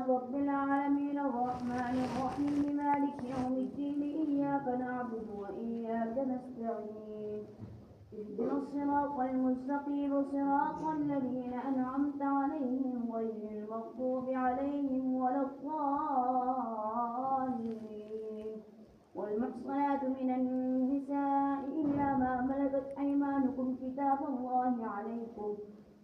رب العالمين الرحمن الرحيم مالك يوم الدين إياك نعبد وإياك نستعين اهدنا الصراط المستقيم صراط الذين أنعمت عليهم غير المغضوب عليهم ولا الضالين. والمحصنات من النساء إلا ما ملكت أيمانكم كتاب الله عليكم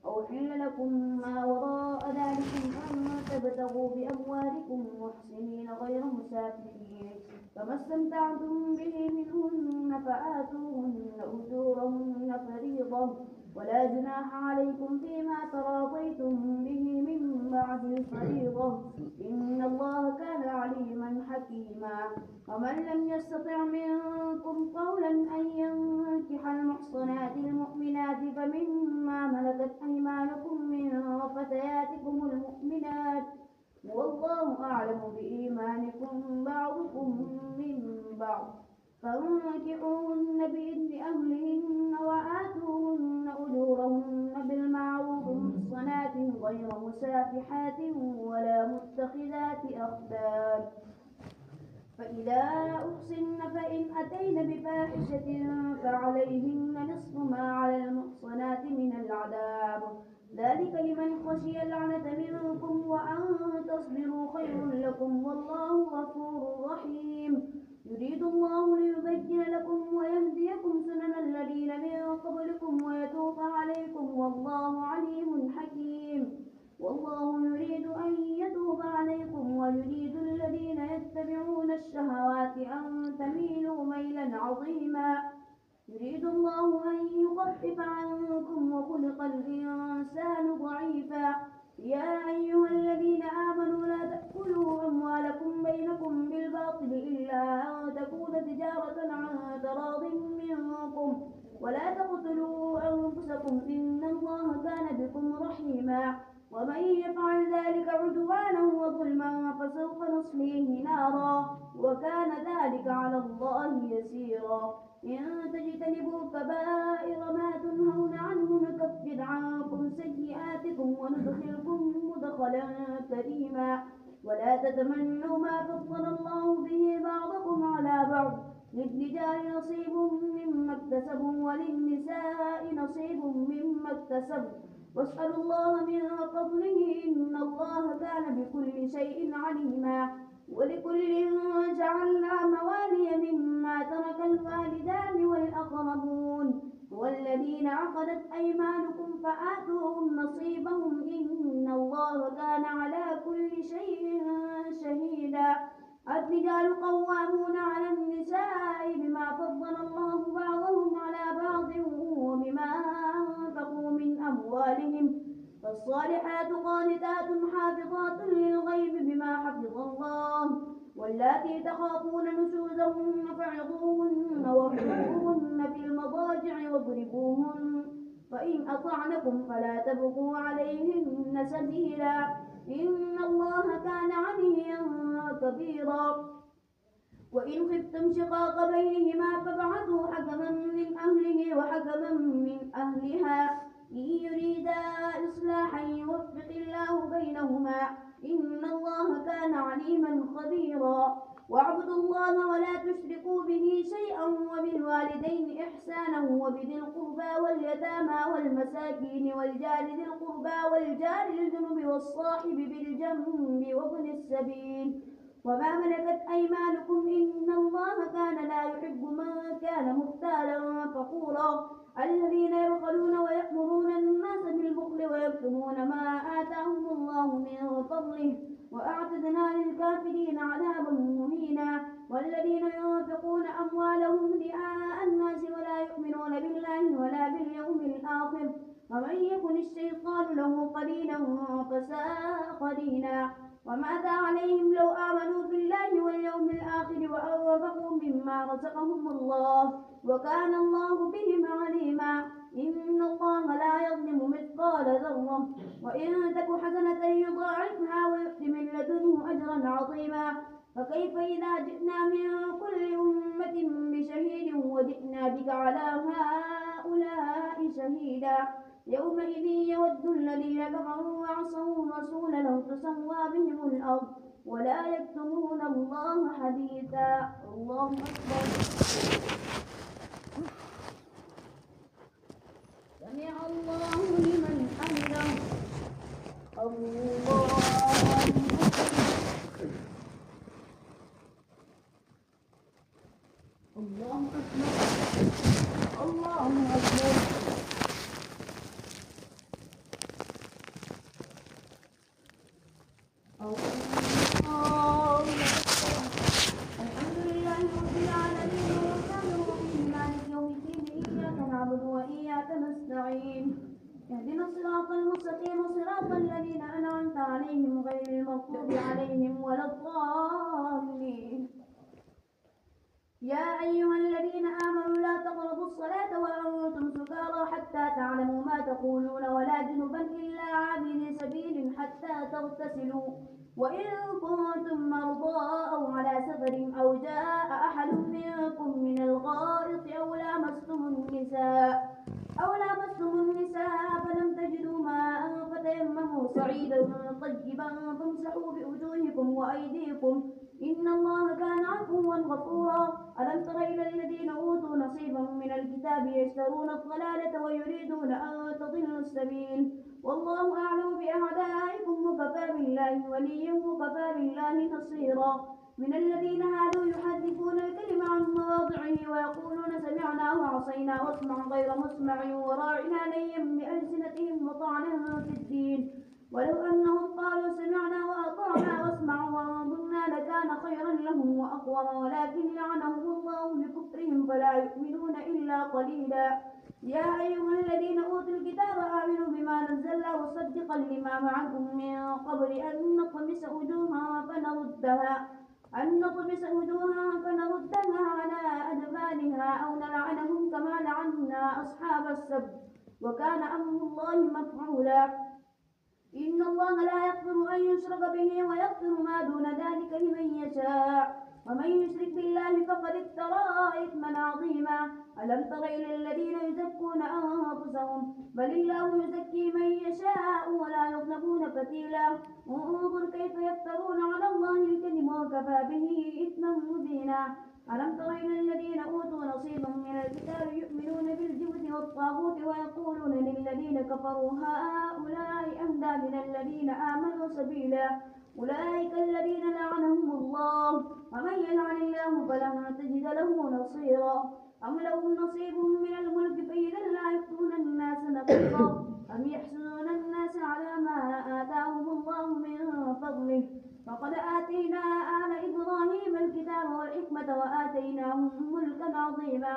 أو حل لكم ما وراء ذلكم أن تبتغوا بأموالكم محسنين غير مسافرين، فما استمتعتم به منهن فآتوهن أجورهن فريضة، ولا جناح عليكم فيما تراضيتم به من بعد الفريضة، إن الله كان عليما حكيما. ومن لم يستطع منكم قولا أن ينكح المحصنات المؤمنات فمما ملكت أيمانكم من فتياتكم المؤمنات، والله أعلم بإيمانكم بعضكم من بعض، فانكحوهن بإذن أهلهن وآتوهن أجورهن بالمعروف محصنات غير مسافحات ولا متخذات أخدان، فإذا أحصن فإن أتين بفاحشة فعليهن نصف ما على المحصنات من العذاب، ذلك لمن خشي العنة منكم وأن تصبروا خير لكم والله غفور رحيم. يريد الله ليبين لكم ويهديكم سنن الذين من قبلكم ويتوب عليكم والله عليم حكيم. والله يريد أن يتوب عليكم ويريد الذين يتبعون الشهوات أن تميلوا ميلا عظيما. يريد الله أن يخفف عنكم وخلق الإنسان ضعيفا. يا أيها الذين آمنوا لا تأكلوا أموالكم بينكم بالباطل إلا أن تكون تجارة عن تراض منكم، ولا تقتلوا أنفسكم إن الله كان بكم رحيما. ومن يفعل ذلك عدوانا وظلما فسوف نصليه نارا وكان ذلك على الله يسيرا. إن تجتنبوا كبائر ما تنهون عنه نكفر عنكم سيئاتكم وندخلكم مدخلا كريما. ولا تتمنوا ما فضل الله به بعضكم على بعض، للرجال نصيب مما اكتسبوا وللنساء نصيب مما اكتسبوا، واسألوا الله من فضله إن الله كان بكل شيء عليما. ولكل جعلنا موالي مما ترك الوالدان والأقربون والذين عقدت أيمانكم فآتوهم نصيبهم إن الله كان على كل شيء شهيدا. الرجال قوامون على النساء بما فضل الله بعضهم على بعض وبما أنفقوا من أموالهم، فالصالحات قانتات حافظات للغيب بما حفظ الله. واللاتي تخافون نشوزهن فعظوهن واهجروهن في المضاجع واضربوهن، فإن أطعنكم فلا تبغوا عليهن سبيلا إن الله كان عليا كبيرا. وإن خفتم شقاق بينهما فابعثوا حكما من أهله وحكما من أهلها إن يريدا إصلاحا يوفق الله بينهما إن الله كان عليما خبيرا. واعبدوا الله ولا تشركوا به شيئا وبالوالدين إحسانا وبذي القربى واليتامى والمساكين والجار ذي القربى والجار الجنب والصاحب بالجنب وابن السبيل وما ملكت أيمانكم إن الله كان لا يحب من كان مختالا فخورا. الذين يبخلون ويأمرون الناس بالبخل ويكتمون ما آتاهم الله من فضله وأعتدنا للكافرين عذابا مهينا. والذين ينفقون أموالهم رئاء الناس ولا يؤمنون بالله ولا باليوم الآخر ومن يكن الشيطان له قرينا فساء قرينا. وماذا عليهم لو آمنوا بالله واليوم الآخر وأنفقوا مما رزقهم الله وكان الله بهم عليما. إن الله لا يظلم مثقال ذرة وإن تك حسنة يضاعفها ويؤت من لدنه أجرا عظيما. فكيف إذا جئنا من كل أمة بشهيد وجئنا بك على هؤلاء شهيدا يومئذ يود الذين كفروا وعصوا الرسول لو تسوى بهم الأرض ولا يكتمون الله حديثا. الله أكبر. سمع الله لمن حمده. الله أكبر. الله أكبر. الله أكبر. الحمد لله رب العالمين الرحمن الرحيم مالك يوم الدين إياك نعبد وإياك نستعين اهدنا الصراط المستقيم صراط الذين أنعمت عليهم غير المغضوب عليهم ولا الضالين. يا أيها الذين آمنوا لا تقربوا الصلاة وأنتم سكارى حتى تعلموا ما تقولون ولا جنبا إلا عابري سبيل حتى تغتسلوا وإن كنتم مرضى أو على سفر أو جاء أحد منكم من الغائط أو لامستم النساء فلم تجدوا ماء فتيمموا صعيدا طيبا فامسحوا بوجوهكم وأيديكم إن الله كان عفوا غفورا. ألم تر إلى الذين أوتوا نصيبا من الكتاب يشترون الضلالة ويريدون أن تضلوا السبيل والله أعلم بأعدائكم وكفى بالله وليا وكفى بالله نصيرا. من الذين هادوا يحرفون الكلم عن مواضعه ويقولون سمعنا وعصينا واسمع غير مسمع وراعنا ليا بألسنتهم وطعنا في الدين ولو أنهم قالوا سمعنا وأطعنا واسمعوا وانظرنا لكان خيرا لهم وأقوم ولكن لعنهم الله بكفرهم فلا يؤمنون إلا قليلا. يا أيها الذين أوتوا الكتاب آمنوا بما نزلنا مصدقا لما معكم من قبل أن نطمس وجوها فنردها على أدبارها أو نلعنهم كما لعنا أصحاب السبت وكان أمر الله مفعولا. إن الله لا يغفر أن يشرك به ويغفر ما دون ذلك لمن يشاء ومن يشرك بالله فقد افترى إثما عظيما. ألم تر إلى الذين يزكون أنفسهم بل الله يزكي من يشاء ولا يظلمون فتيلا. انظر كيف يفترون على الله الكذب وكفى به إثما مبينا. ألم تر إلى الذين أوتوا نصيبا من الكتاب يؤمنون بالجبت والطاغوت ويقولون للذين كفروا هؤلاء أهدى من الذين آمنوا سبيلا. أولئك الذين لعنهم الله ومن يلعن الله فلن تجد له نصيرا. أم لهم نصيب من الملك فإذا لا يؤتون الناس نقيرا أم يحسدون الناس على ما آتاهم الله من فضله فقد آتينا آل إبراهيم الكتاب والحكمة وآتيناهم ملكا عظيما.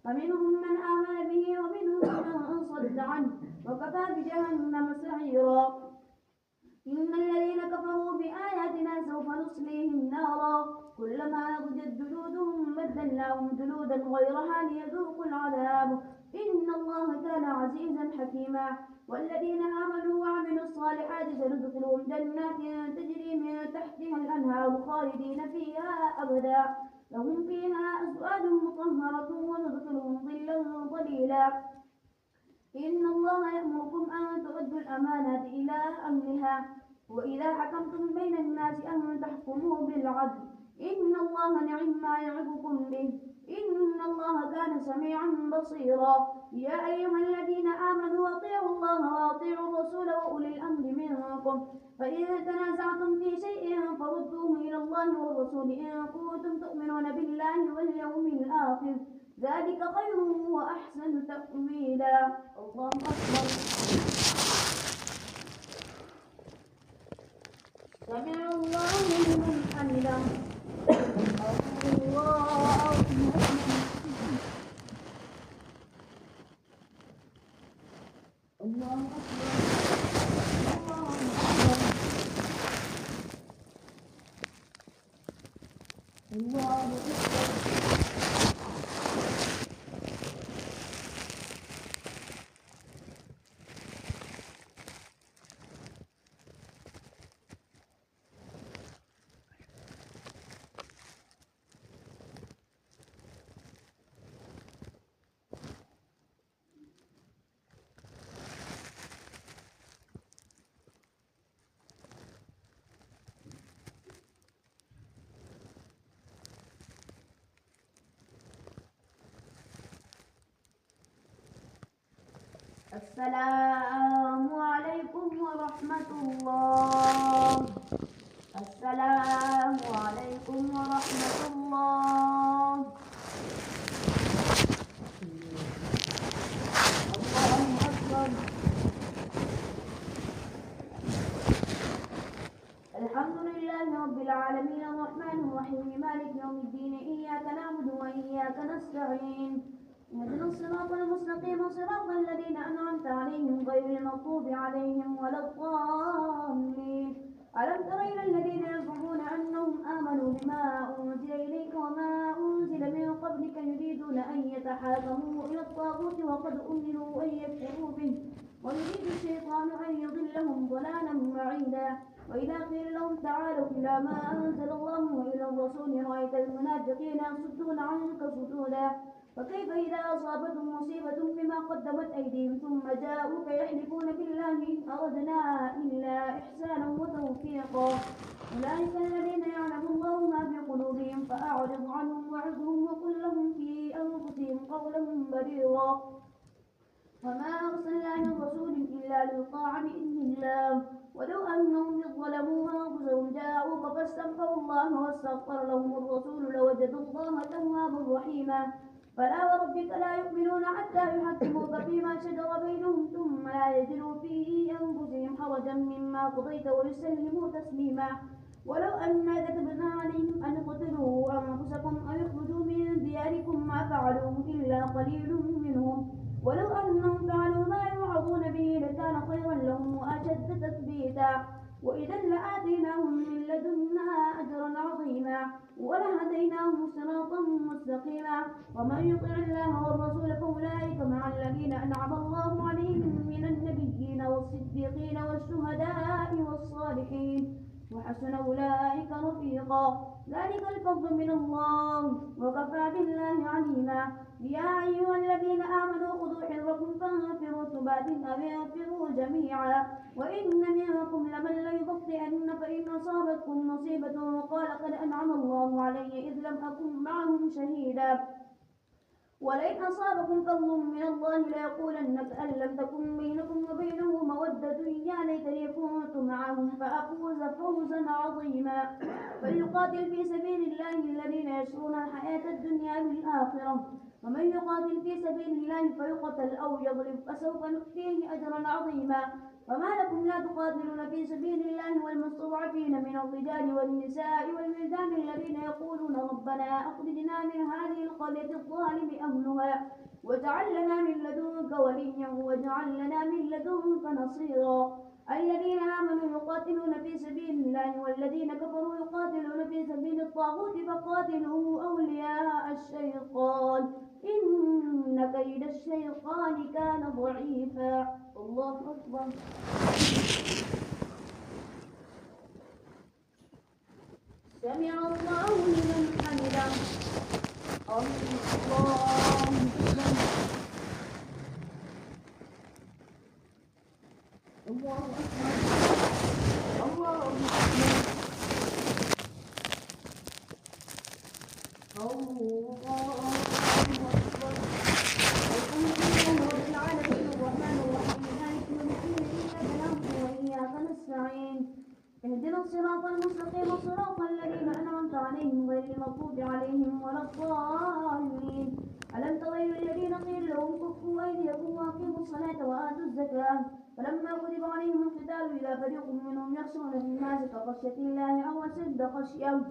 فمنهم من آمن به ومنهم من صد عنه وكفى بجهنم سعيرا. إن الذين كفروا بآياتنا سوف نصليهم نارا كلما نضجت جلودهم بدلناهم جلودا غيرها ليذوقوا العذاب إن الله كان عزيزا حكيما. والذين آمنوا وعملوا الصالحات سندخلهم جنات تجري من تحتها الأنهار خالدين فيها أبدا لهم فيها أزواج مطهرة وندخلهم ظلا ظليلا. إن الله يأمركم أن تؤدوا الأمانات إلى أهلها وإذا حكمتم بين الناس أن تحكموا بالعدل إن الله نعم ما يعظكم به إن الله كان سميعا بصيرا. يا أيها الذين آمنوا أطيعوا الله وأطيعوا الرسول وأولي الأمر منكم فإن تنازعتم في شيء فردوه إلى الله والرسول إن كنتم تؤمنون بالله واليوم الآخر ذلك خير وأحسن تأويلا. الله أكبر. سمع الله لمن حمده. الله أكبر. الله أكبر. الله أكبر. السلام عليكم ورحمة الله. السلام عليكم ورحمة الله. الله أكبر. الحمد لله رب العالمين الرحمن الرحيم مالك يوم الدين إياك نعبد وإياك نستعين اهدنا الصراط المستقيم صراط الذين أنعمت عليهم غير المغضوب عليهم ولا الضالين. ألم تر إلى الذين يزعمون أنهم آمنوا بما أنزل إليك وما أنزل من قبلك يريدون أن يتحاكموا إلى الطاغوت وقد أمروا أن يكفروا به ويريد الشيطان أن يضلهم ضلالا بعيدا. وإذا قيل لهم تعالوا إلى ما أنزل الله وإلى الرسول رأيت المنافقين يصدون عنك صدودا. فكيف إذا أصابتهم مصيبة بما قدمت أيديهم ثم جاءوك يحلفون بالله إن أردنا إلا إحسانا وتوفيقا. أولئك الذين يعلم الله ما في قلوبهم فأعرض عنهم وعظهم وقل لهم في أنفسهم قولا بليغا. وما أرسلنا من رسول إلا ليطاع بإذن الله ولو أنهم إذ ظلموا أنفسهم جاءوك فاستغفروا الله واستغفر لهم الرسول لوجدوا الله توابا رحيما. فلا وربك لا يؤمنون حتى يحكموك فيما شجر بينهم ثم لا يجدوا في أنفسهم حرجا مما قضيت ويسلموا تسليما. ولو أنا كتبنا عليهم أن اقتلوا أنفسكم أو اخرجوا من دياركم ما فعلوه إلا قليل منهم ولو أنهم فعلوا ما يوعظون به لكان خيرا لهم وأشد تثبيتا. وإذا لآتيناهم من لدنا أجرا عظيما ولهديناهم صراطا مستقيما. ومن يطع الله والرسول فأولئك مع الذين أنعم الله عليهم من النبيين والصديقين والشهداء والصالحين وحسن أولئك رفيقا. ذلك الفضل من الله وكفى بالله عليما. يا أيها الذين آمنوا خذوا حذركم فانفروا ثبات أو انفروا جميعا. وإن منكم لمن ليبطئن فإن أصابتكم مصيبة قال قد أنعم الله علي إذ لم أكن معهم شهيدا. ولئن أصابكم فضل من الله ليقولن كأن لم تكن بينكم وبينه مودة يا ليتني كنت معهم فأفوز فوزا عظيما. فليقاتل في سبيل الله الذين يشرون الحياة الدنيا بالآخرة ومن يقاتل في سبيل الله فيقتل أو يضرب فسوف نؤتيه أجرا عظيما. فما لكم لا تقاتلون في سبيل الله والمستضعفين من الرجال والنساء والولدان الذين يقولون ربنا أخرجنا من هذه القرية الظالم أهلها واجعل لنا من لدنك وليا واجعل لنا من لدنك نصيرا. الذين آمنوا يقاتلون في سبيل الله والذين كفروا يقاتلون في سبيل الطاغوت فقاتلوا أولياء الشيطان إن كيد الشيطان كان ضعيفا. الله أكبر. سمع الله لمن حمده. الله أكبر. الله أكبر. الله أكبر. اهدنا الصراط المستقيم صراط الذين أنعمت عليهم غير المغضوب عليهم ولا الضالين. ألم تر إلى الذين قيل لهم كفوا أيديكم وأقيموا الصلاة وآتوا الزكاة فلما كتب عليهم القتال إذا فريق منهم يخشون الناس كخشية الله أو أشد خشية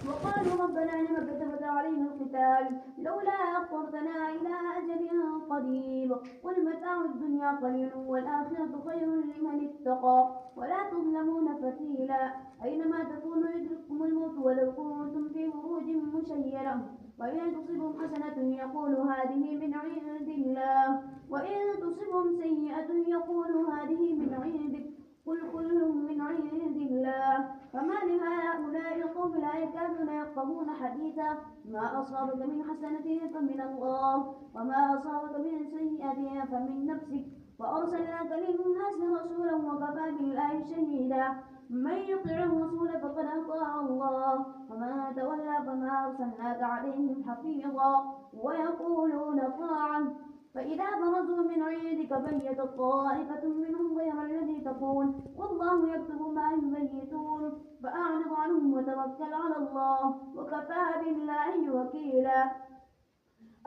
وقالوا ربنا لم كتبت علينا القتال لولا أخرتنا إلى أجل قريب قل متاع الدنيا قليل والآخرة خير لمن اتقى ولا تظلمون فتيلا. أينما تكونوا يدرككم الموت ولو كنتم في بروج مشيدة وإن تصبهم حسنة يقولوا هذه من عند الله وإن تصبهم سيئة يقولوا هذه من عندك قل كل من عند الله. فما لهؤلاء القوم لا يكادون يفقهون حديثا. ما أصابك من حسنة فمن الله وما أصابك من سيئة فمن نفسك وأرسلناك للناس رسولا وكفى بالله شهيدا. من يطع الرسول فقد أطاع الله ومن تولى فما أرسلناك عليهم حفيظا ويقولون طاعة فإذا برزوا من عندك بيت طائفة منهم غير الذي تقول والله يكتب ما يبيتون فأعرض عنهم وتوكل على الله وكفى بالله وكيلا.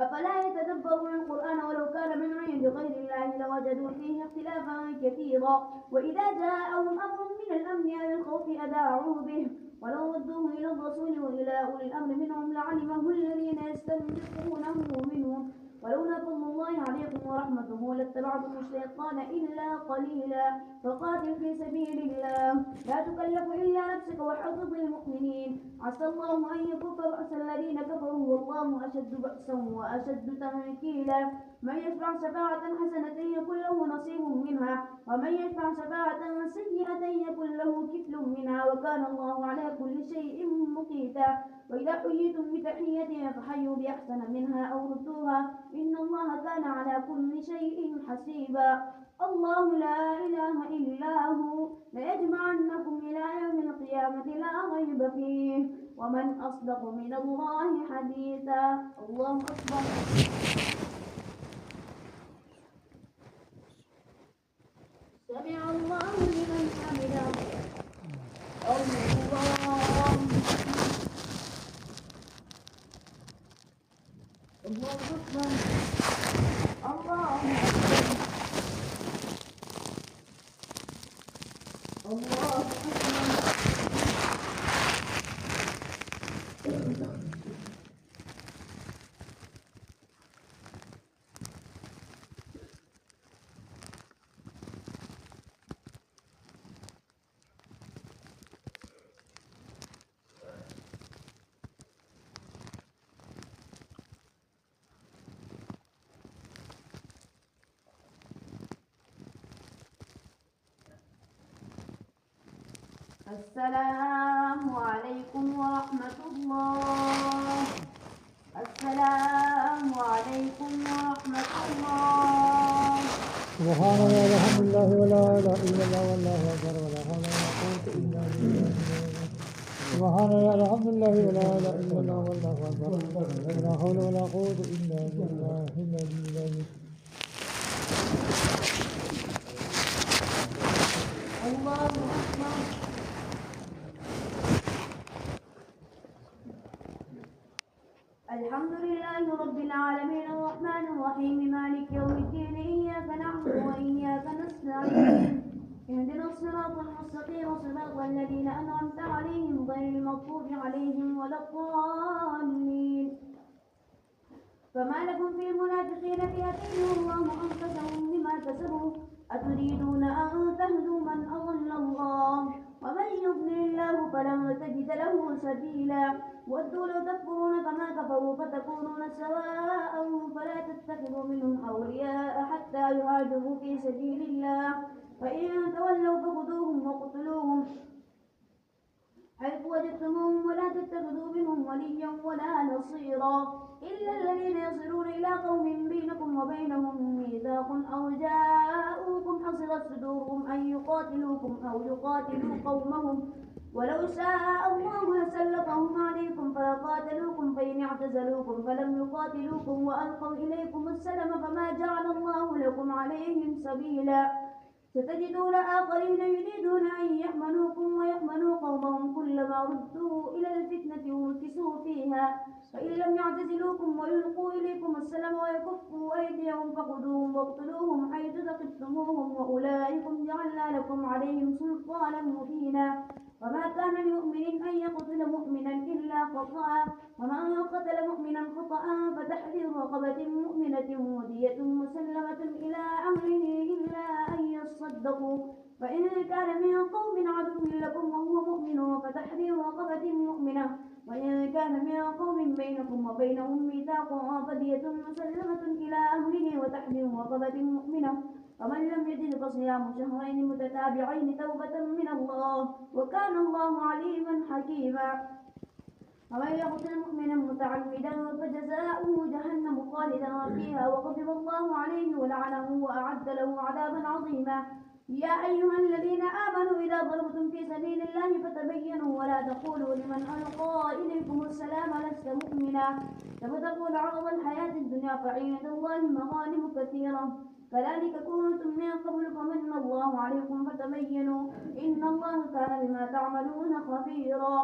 أفلا يتدبرون القرآن ولو كان من عند غير الله لوجدوا فيه اختلافا كثيرا وإذا جاءهم أمر من الأمن أو الخوف أذاعوا به ولو ردوه إلى الرسول وإلى أولي الأمر منهم لعلمه الذين يستنبطونه منهم ولولا فضل الله عليكم ورحمته لاتبعتم الشيطان إلا قليلا. فقاتل في سبيل الله لا تكلف إلا نفسك وحرض المؤمنين عسى الله أن يكف بأس الذين كفروا والله أشد بأسا وأشد تنكيلا. من يشفع شفاعة حسنة يكن له نصيب منها ومن يشفع شفاعة سيئة يكن له كفل منها وكان الله على كل شيء مقيتا. وإذا حييتم بتحية فحيوا بأحسن منها أو ردوها إن الله كان على كل شيء حسيبا. الله لا إله إلا هو ليجمعنكم إلى يوم القيامة لا ريب فيه ومن أصدق من الله حديثا. الله أكبر. سمع الله لمن حمده. الله أكبر. الله أكبر. الله أكبر. السلام عليكم ورحمة الله. السلام عليكم ورحمة الله. سبحان الله والحمد لله ولا إله إلا الله والله أكبر ولا حول ولا قوة إلا بالله. سبحان الله والحمد لله ولا إله إلا الله والله أكبر ولا حول ولا قوة إلا بالله العلي العظيم. الله أكبر. الحمد لله رب العالمين الرحمن الرحيم مالك يوم الدين إياك نعبد وإياك نستعين اهدنا الصراط المستقيم صراط الذين أنعمت عليهم غير المغضوب عليهم ولا الضالين. فما لكم في المنافقين فئتين والله أنفسهم بما كسبوا أتريدون أن تهدوا من أضل الله ومن يضلل الله فلن تجد له سبيلا. ودوا لو تكفرون كما كفروا فتكونون سواء فلا تتخذوا منهم أولياء حتى يهاجروا في سبيل الله فإن تولوا فخذوهم وقتلوهم حيث وجدتموهم ولا تتخذوا منهم وليا ولا نصيرا إلا الذين يصلون إلى قوم بينكم وبينهم ميثاق أو جاءوكم حصرت صدورهم أن يقاتلوكم أو يقاتلوا قومهم ولو شاء الله لسلطهم عليكم فقاتلوكم فإن اعتزلوكم فلم يقاتلوكم وألقوا إليكم السلم فما جعل الله لكم عليهم سبيلا. ستجدون آخرين يريدون أن يأمنوكم ويأمنوا قومهم كلما ردوا إلى الفتنة اركسوا فيها فإن لم يعتزلوكم ويلقوا إليكم السلم ويكفوا أيديهم فخذوهم واقتلوهم حيث ثقفتموهم وأولئكم جعلنا لكم عليهم سلطانا مبينا. وما كان لمؤمن أن يقتل مؤمنا إلا خطأ ومن قتل مؤمنا خطأ فتحرير رقبة مؤمنة ودية مسلمة إلى أهله إلا أن يصدقوا فإن كان من قوم عدو لكم وهو مؤمن فتحرير رقبة مؤمنة وإن كان من قوم بينكم وبينهم ميثاق فدية مسلمة إلى أهله وتحرير رقبة مؤمنة ومن لم يجد فصيام شهرين متتابعين توبة من الله وكان الله عليما حكيما. ومن يقتل مؤمنا متعمدا فجزاؤه جهنم خالدا فيها وغضب الله عليه ولعنه وأعد له عذابا عظيما. يا أيها الذين آمنوا إذا ضربتم في سبيل الله فتبينوا ولا تقولوا لمن ألقى إليكم السلام لست مؤمنا تبتغون عرض الحياة الدنيا فعند الله مغانم كثيرة كذلك كنتم من قبل فمن الله عليكم فتبينوا إن الله كان بما تعملون خبيرا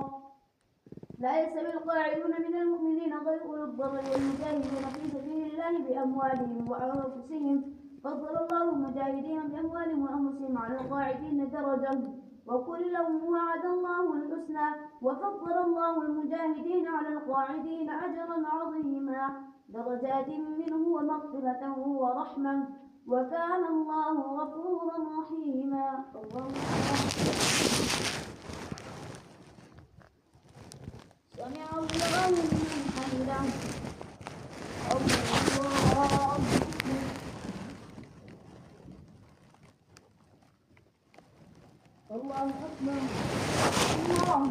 لا يستوي القاعدون من المؤمنين غير أولي الضرر والمجاهدين في سبيل الله بأموالهم وأنفسهم فضل الله المجاهدين بأموالهم وأنفسهم على القاعدين درجة وكلا وعد الله الحسنى وفضل الله المجاهدين على القاعدين أجرا عظيما درجات منه ومغفرة ورحمة وكان الله غفورا رحيما الله سمع الله لمن حمده الله أكبر الله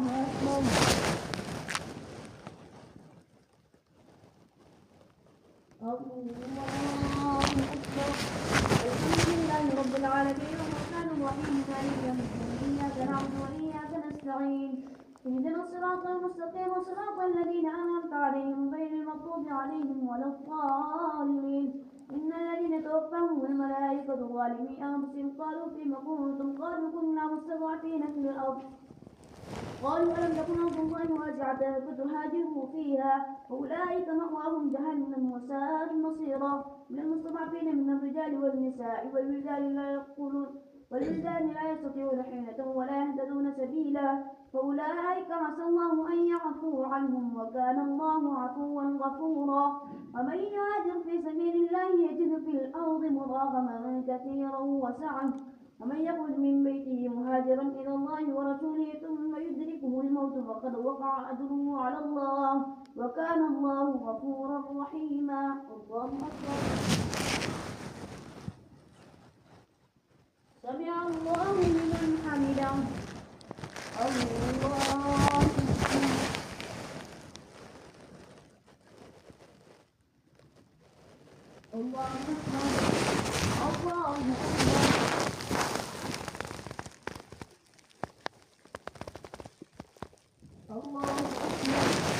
أكبر الله أكبر الحمد لله رب العالمين الرحمن الرحيم مالك يوم الدين إياك نعبد وإياك نستعين اهدنا الصراط المستقيم صراط الذين أنعمت عليهم غير المغضوب عليهم ولا الضالين إن الذين توفاهم الملائكة ظالمي أنفسهم قالوا فيما كنتم قالوا كنا مستضعفين في الأرض قالوا ألم تكن أرض الله واسعة فتهاجروا فيها فأولئك مأواهم جهنم وساءت مصيرا للمستضعفين من الرجال والنساء والولدان لا يستطيعون حيلة ولا يهتدون سبيلا فأولئك عسى الله أن يعفو عنهم وكان الله عفوا غفورا ومن يهاجر في سبيل الله يجد في الأرض مراغما كثيرا وسعة ومن يخرج من بيته مهاجرا إلى الله ورسوله ثم يدركه الموت فقد وقع أجره على الله وكان الله غفورا رحيما الله أكبر سمع الله لمن حمده الله الله أكبر الله أكبر الله أكبر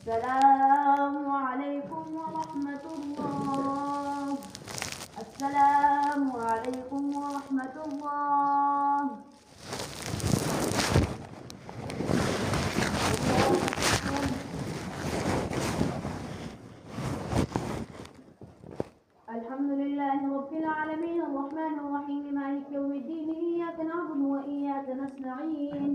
السلام عليكم ورحمة الله السلام عليكم ورحمة الله الحمد لله رب العالمين الرحمن الرحيم مالك يوم الدين إياك نعبد وإياك نستعين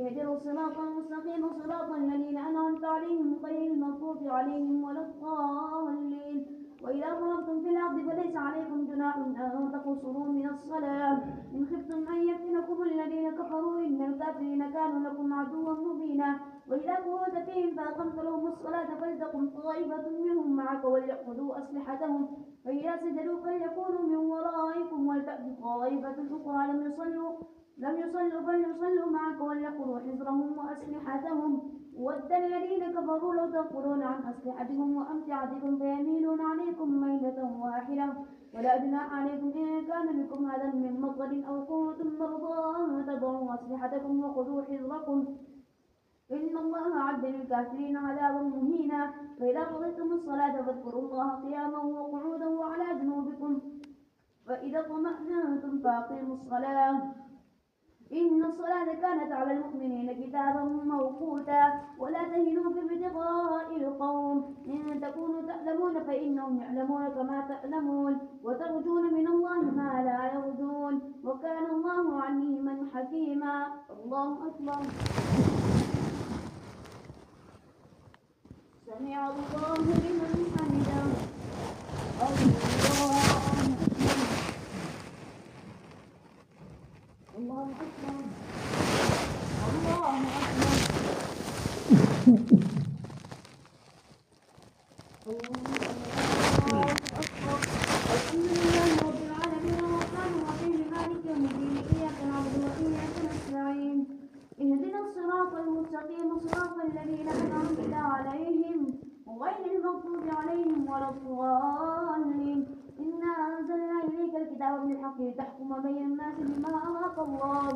اهدنا الصراط المستقيم صراط الذين أنعمت عليهم غير المغضوب عليهم ولا الضالين وإذا ضربتم في الأرض فليس عليكم جناح أن تقصروا من الصلاة إن خفتم أن يفتنكم الذين كفروا إن الكافرين كانوا لكم عدوا مبينا وإذا كنت فيهم فأقمت لهم الصلاة فلتقم طائفة منهم معك وليأخذوا أسلحتهم فإذا سجدوا فليكونوا من ورائكم ولتأت طائفة أخرى لم يصلوا فليصلوا معك وليأخذوا حذرهم وأسلحتهم ود الذين كفروا لو تغفلون عن أسلحتكم وأمتعتكم فيميلون عليكم ميلة واحدة ولا جناح عليكم إن كان بكم أذى من مطر أو كنتم مرضى أن تضعوا أسلحتكم وخذوا حذركم إن الله أعد للكافرين عذابا مهينا فإذا قضيتم الصلاة فاذكروا الله قياما وقعودا وعلى جنوبكم فإذا اطمأننتم فأقيموا الصلاة إن الصلاة كانت على المؤمنين كتابا موقوتا ولا تهنوا في ابتغاء القوم إن تكونوا تألمون فإنهم يعلمون كما تألمون وترجون من الله ما لا يرجون وكان الله عليما حكيما الله أكبر سمع الله لمن حمده الله أكبر الله أكبر الله أكبر. الحمد لله رب العالمين الرحمن الرحيم مالك يوم الدين إياك نعبد وإياك نستعين اهدنا الصراط المستقيم صراط الذين أنعمت عليهم غير المغضوب عليهم ولا الضالين. إنا أنزلنا إليك الكتاب بالحق لتحكم بين الناس بما أراك الله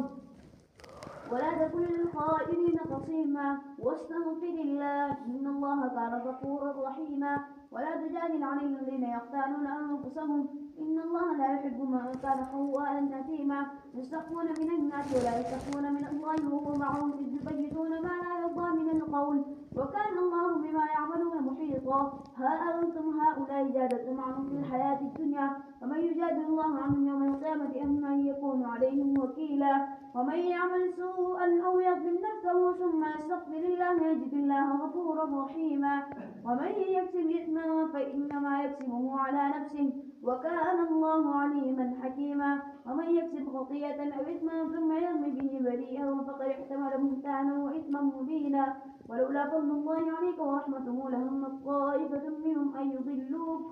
ولا تكن للخائنين خصيما واستغفر الله إن الله كان غفورا رحيما. ولا تجادل عن الذين يختانون أنفسهم إن الله لا يحب من كان خوانا أثيما يستخفون من الناس ولا يستخفون من الله وهو معهم إذ يبيتون ما لا يرضى من القول وكان الله بما يعملون محيطا. ها أنتم هؤلاء جادلتم عنهم في الحياة الدنيا فمن يجادل الله عنهم يوم القيامة أم من يكون عليهم وكيلا. ومن يعمل سوءا أو يظلم نفسه ثم يستغفر الله يجد الله غفورا رحيما. ومن يكسب إثما فإنما يكسبه على نفسه وكان الله عليما حكيما. ومن يكسب خطيئة أو إثما ثم يرمي به بريئا فقد احتمل بهتانا وإثما مبينا. ولولا فضل الله عليك ورحمته لهم طائفة منهم أن يضلوك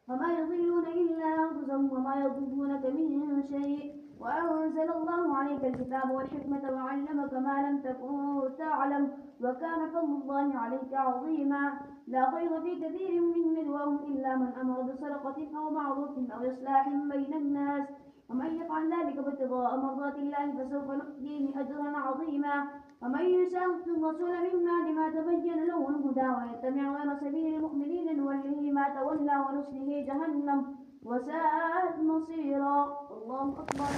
وما يضلون إلا أنفسهم وما يضرونك من شيء. وأنزل الله عليك الكتاب والحكمة وعلمك ما لم تكن تعلم وكان فضل الله عليك عظيما. لا خير في كثير من نجواهم إلا من أمر بصدقة أو معروف أو إصلاح بين الناس ومن يفعل ذلك ابتغاء مرضات الله فسوف نؤتيه أجرا عظيما. ومن يشاقق الرسول من بعد ما تبين له الهدى ويتبع غير سبيل المؤمنين نوله ما تولى ونصله جهنم وساءت مصيرا. الله أكبر.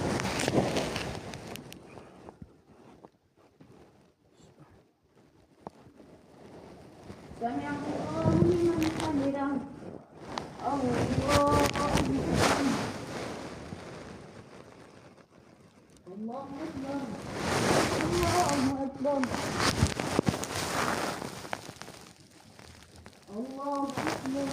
سمع الله لمن حمده. الله أكبر. الله أكبر. الله أكبر. الله أكبر.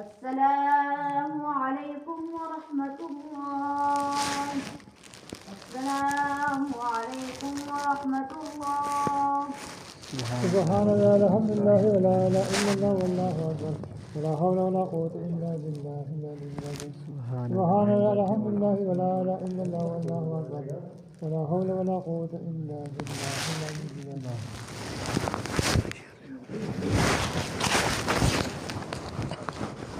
السلام عليكم ورحمة الله. السلام عليكم ورحمة الله. سبحان الله الحمد لله ولا إله إلا الله والله أكبر ولا حول ولا قوة إلا بالله العلي العظيم. سبحان الله الحمد لله ولا إله إلا الله والله أكبر ولا حول ولا قوة إلا بالله العلي العظيم.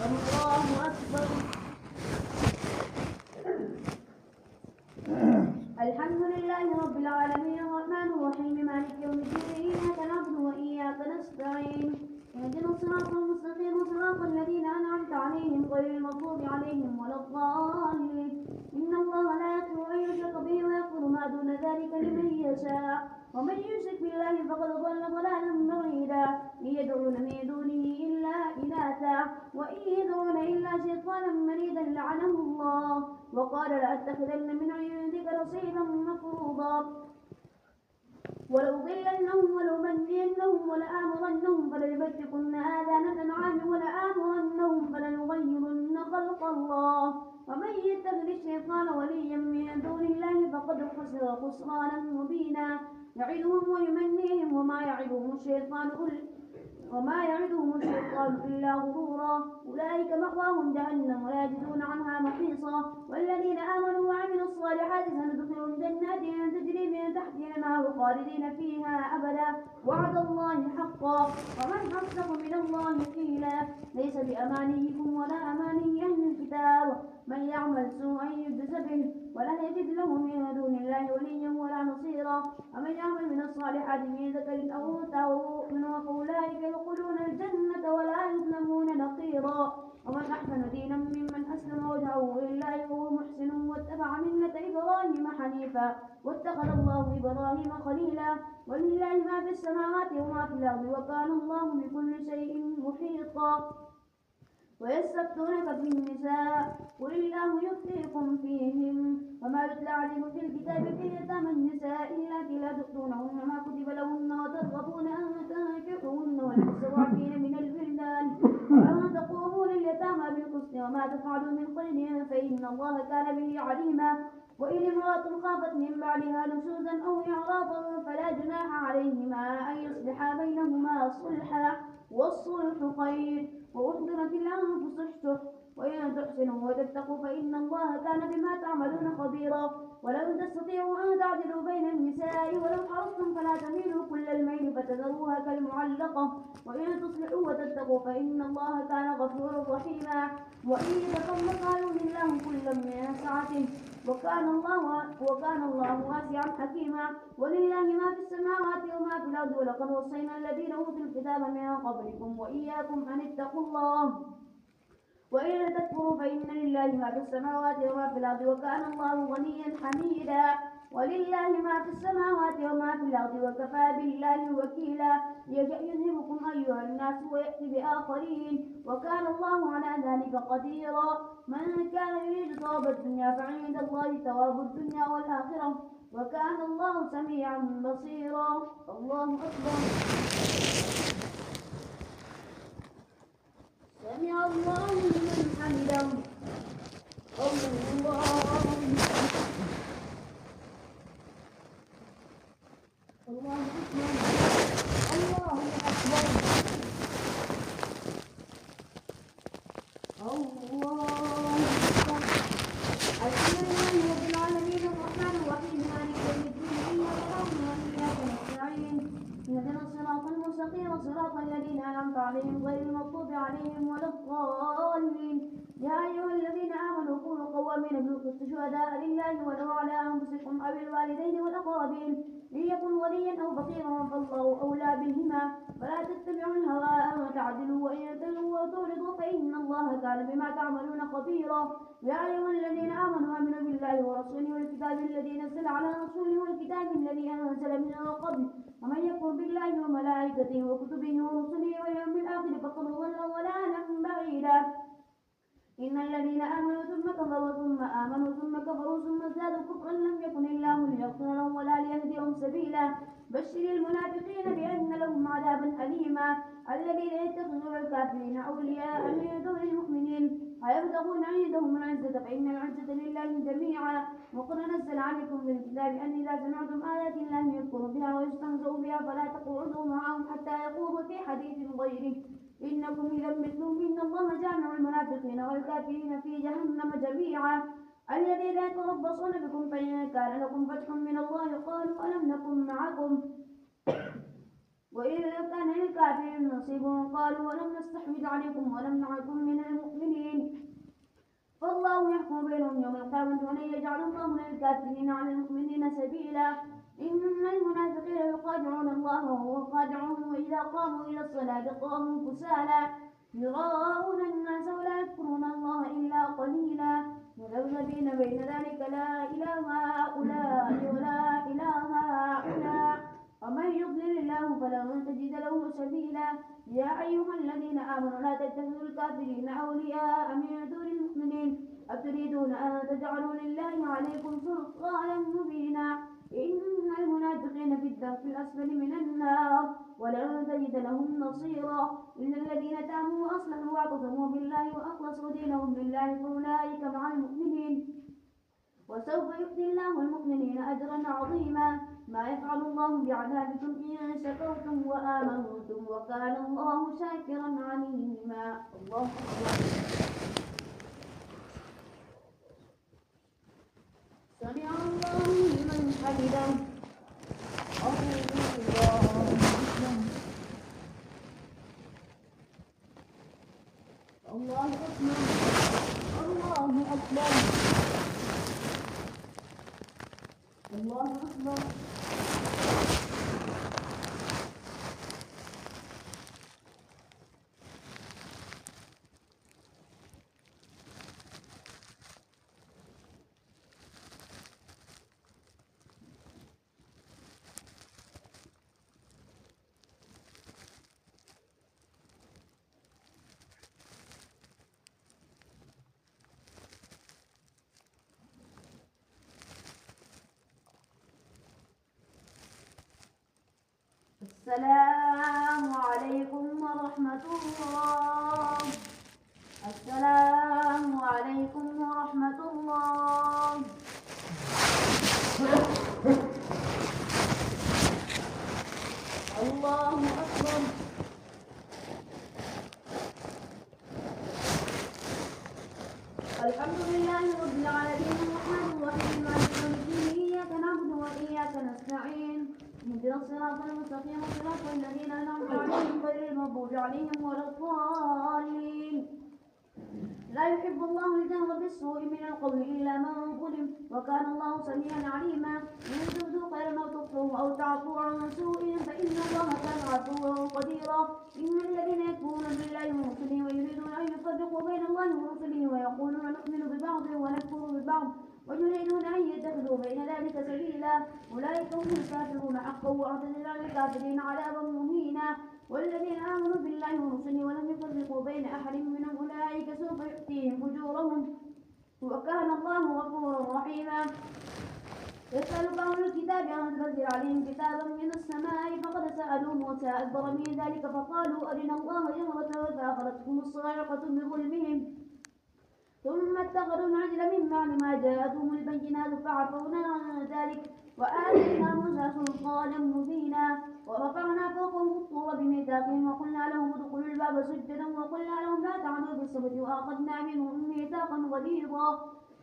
الله أكبر. الحمد لله رب العالمين الرحمن الرحيم مالك يوم الدين إياك نعبد وإياك نستعين اهدنا الصراط المستقيم صراط الذين أنعمت عليهم غير المغضوب عليهم ولا الضالين. إن الله لا يغفر أن يشرك به ويغفر ما دون ذلك لمن يشاء ومن يشرك بالله فقد ضل ضلالا بعيدا. إن يدعون من دونه إلا إناثا وإن يدعون إلا شيطانا مريدا لعنه الله وقال لأتخذن من عندك نصيبا مفروضا ولأضلنهم ولأمنينهم ولآمرنهم فليبتكن آذان الأنعام ولآمرنهم فليغيرن خلق الله. ومن يتخذ الشيطان وليا من دون الله فقد خسر خسرانا مبينا. يعدهم ويمنيهم وما يعدهم الشيطان إلا غرورا. أولئك مأواهم جهنم ولا يجدون عنها محيصا. والذين آمنوا وعملوا الصالحات سندخلهم جنات تجري من تحتها الأنهار خالدين فيها أبدا وعد الله حقا. ومن أصدق من الله قيلا. ليس بأمانيكم ولا أماني أهل الكتاب من يعمل سوءا يجز به ولا يجد له من دون الله وليا ولا نصيرا. ومن يعمل من الصالحات من ذكر أو أنثى وهو مؤمن فأولئك يدخلون الجنة ولا يظلمون نقيرا. ومن أحسن دينا ممن أسلم وجهه لله وهو محسن واتبع ملة ملة إبراهيم حنيفا واتخذ الله إبراهيم خليلا ولله ما في السماوات وما في الأرض وكان الله بكل شيء محيطا ويستفتونك في النساء قل الله يفتيكم فيهم وما يتلى عليكم في الكتاب في يتامى النساء اللاتي لا تؤتونهن ما كتب لهن وترغبون أن تنكحوهن والمستضعفين من الولدان وأن تقوموا لليتامى بالقسط وما تفعلوا من خير فإن الله كان به عليما وإن امرأة خافت من بعدها نشوزا أو إعراضا فلا جناح عليهما أن يصلحا بينهما صلحا والصلح خير وأحضرت الأنفس الشح وإن تحسنوا وتتقوا فإن الله كان بما تعملون خبيرا ولن تستطيعوا أن تعدلوا بين النساء ولو حرصتم فلا تميلوا كل الميل فتذروها كالمعلقة وإن تصلحوا وتتقوا فإن الله كان غفورا رحيما وإن يتطلقا يغني الله كلا من سعته وكان الله واسعا حكيما ولله ما في السماوات وما في الأرض ولقد وصينا الذين أوتوا الكتاب من قبلكم وإياكم أن اتقوا الله وإن تكفروا فإن لله ما في السماوات وما في الأرض وكان الله غنيا حميدا ولله ما في السماوات وما في الأرض وكفى بالله وكيلا يذهبكم أيها الناس ويأتي بآخرين وكان الله على ذلك قديرا من كان يريد ثواب الدنيا فعند الله ثواب الدنيا والآخرة وكان الله سميعا بصيرا الله أكبر سمع الله لمن حمده الله الله أكبر الله أكبر الحمد لله رب العالمين الرحمن الرحيم مالك يوم الدين إياك نعبد وإياك نستعين اهدنا الصراط المستقيم صراط الذين أنعمت عليهم غير المغضوب عليهم ولا الضالين يا أيها الذين آمنوا كونوا قوامين بالقسط شهداء لله ولو على أنفسكم أو الوالدين والأقربين إن يكن وليا أو فقيرا فالله أولى بهما فلا تتبعوا الهوى أن تعدلوا وإن تلووا وتعرضوا فإن الله كان بما تعملون خبيرا يا أيها الذين آمنوا آمنوا بالله ورسوله والكتاب الذي نزل على رسوله والكتاب الذي أنزل من قبل ومن يكفر بالله وملائكته وكتبه ورسله واليوم الآخر فقد ضل ضلالا بعيدا إن الذين آمنوا ثم كفروا ثم آمنوا ثم كفروا ثم ازدادوا كفرا لم يكن الله ليغفر لهم ولا ليهديهم سبيلا بشر المنافقين بأن لهم عذابا أليما الذين يتخذون الكافرين أولياء من دون المؤمنين أيبتغون عندهم العزة فإن العزة لله جميعا وقد نزل عليكم من الكتاب أن إذا سمعتم آيات الله يذكر بها ويستهزأ بها فلا تقعدوا معهم حتى يخوضوا في حديث غيره إنكم إذا مثلهم إن الله جامع المنافقين والكافرين في جهنم جميعا الذين يتربصون بكم فإن كان لكم فتح من الله قالوا ألم نكن معكم وإذا كان للكافرين نصيب قالوا ولم نستحوذ عليكم ولم نعكم من المؤمنين فالله يحكم بينهم يوم القيامة ولن يجعل الله للكافرين على المؤمنين سبيلا إن المنافقين يخادعون الله وهو خادعهم وإذا قاموا إلى الصلاة قاموا كسالى يراءون الناس ولا يذكرون الله إلا قليلا مذبذبين بين ذلك لا إله هؤلاء ولا إله هؤلاء ومن يضلل الله فلن تجد له سبيلا يا أيها الذين آمنوا لا تتخذوا الكافرين أولياء من دون المؤمنين أتريدون أن تجعلوا لله عليكم سلطانا مبينا إن المنافقين في الدرك الأسفل من النار ولن تجد لهم نصيرا إن الذين تابوا وأصلحوا واعتصموا بالله وأخلصوا دينهم لله فأولئك مع المؤمنين وسوف يؤتي الله المؤمنين أجرا عظيما ما يفعل الله بعذابكم إن شكرتم وآمنتم وكان الله شاكرا عليما الله أكبر سمع الله لمن حمده الله أكبر الله أكبر الله أكبر السلام عليكم ورحمة الله. السلام عليكم ورحمة الله. الله أكبر. الحمد لله رب العالمين الرحمن الرحيم مالك يوم الدين إياك نعبد وإياك نستعين اهدنا الصراط المستقيم صراط الذين أنعمت عليهم غير المغضوب عليهم ولا الضالين. لا يحب الله الجهر بالسوء من القول إلا من ظلم وكان الله سميعا عليما. إن تبدوا خيرا أو تخفوه أو تعفوا عن سوء فإن الله كان عفوا قديرا. إن الذين يكفرون بالله ورسله ويريدون أن يفرقوا بين الله ورسله ويقولون نؤمن ببعض ونكفر ببعض ويريدون أن يتخذوا بين ذلك سبيلا أولئك هم الكافرون حقا وأعتدنا للكافرين عذابا مهينا. والذين آمنوا بالله ورسله ولم يفرقوا بين أحد منهم أولئك سوف يؤتيهم أجورهم وكان الله غفورا رحيما. يسألك أهل الكتاب أن تنزل عليهم كتابا من السماء فقد سألوا موسى أكبر من ذلك فقالوا أرنا الله جهرة فأخذتهم الصاعقة بظلمهم ثم اتخذوا العجل من بعد ما جاءتهم البينات فعفونا عن ذلك وآتينا موسى سلطانا مبينا. ورفعنا فوقهم الطور بميثاقهم وقلنا لهم ادخلوا الباب سجدا وقلنا لهم لا تعدوا في السبت وأخذنا منهم ميثاقا غليظا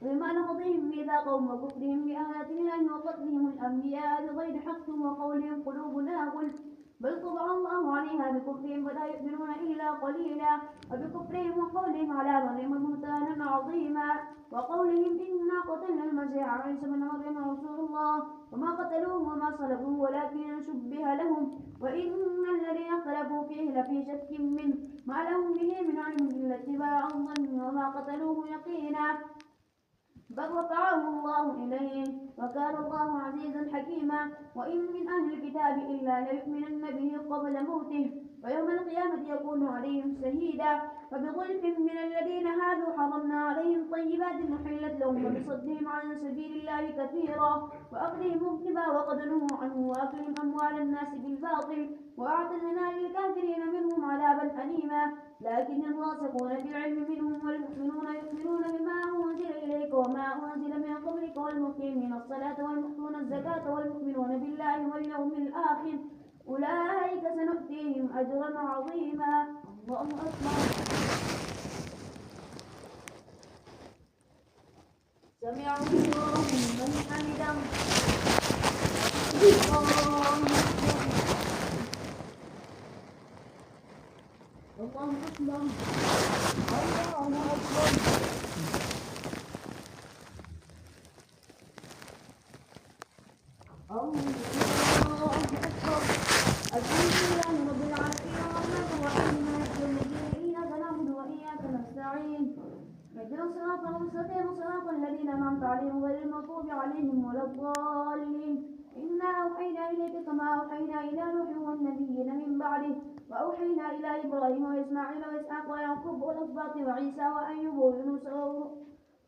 بما نقضهم ميثاقهم وكفرهم بآيات الله وقتلهم الأنبياء بغير حق وقولهم قلوبنا غلف بل طبع الله عليها بكفرهم فلا يؤمنون إلا قليلا. وبكفرهم وقولهم على مريم بهتانا عظيما وقولهم إنا قتلنا المسيح عيسى بن مريم رسول الله وما قتلوه وما صلبوه ولكن شبه لهم وإن الذين اختلفوا فيه لفي شك منه ما لهم به من علم إلا اتباع الظن وما قتلوه يقينا بل رفعه الله إليه وكان الله عزيزا حكيما. وإن من أهل الكتاب إلا ليؤمنن به قبل موته ويوم القيامة يكون عليهم شهيدا. فبظلم من الذين هادوا حرمنا عليهم طيبات أحلت لهم وبصدهم عن سبيل الله كثيرا وأخذهم الربا وقد نهوا عنه وأكلهم أموال الناس بالباطل وأعتدنا للكافرين منهم عذابا أليما. لكن الراسخون في العلم منهم والمؤمنون يؤمنون بما أنزل إليك وما أنزل من قبلك والمقيمين الصلاة والمؤتون الزكاة والمؤمنون بالله واليوم الآخر أولئك سنؤتيهم أجرا عظيما. الله أكبر. سمع الله لمن حمده. الله أكبر. الله أكبر. الحمد لله رب العالمين الرحمن الرحيم مالك يوم الدين إياك نعبد وإياك نستعين اهدنا الصراط المستقيم صراط الذين أنعمت عليهم غير المغضوب عليهم ولا الضالين. إنا أوحينا إليك كما أوحينا إلى نوح والنبيين من بعده وأوحينا إلى إبراهيم وإسماعيل وإسحاق ويعقوب والأسباط وعيسى وأيوب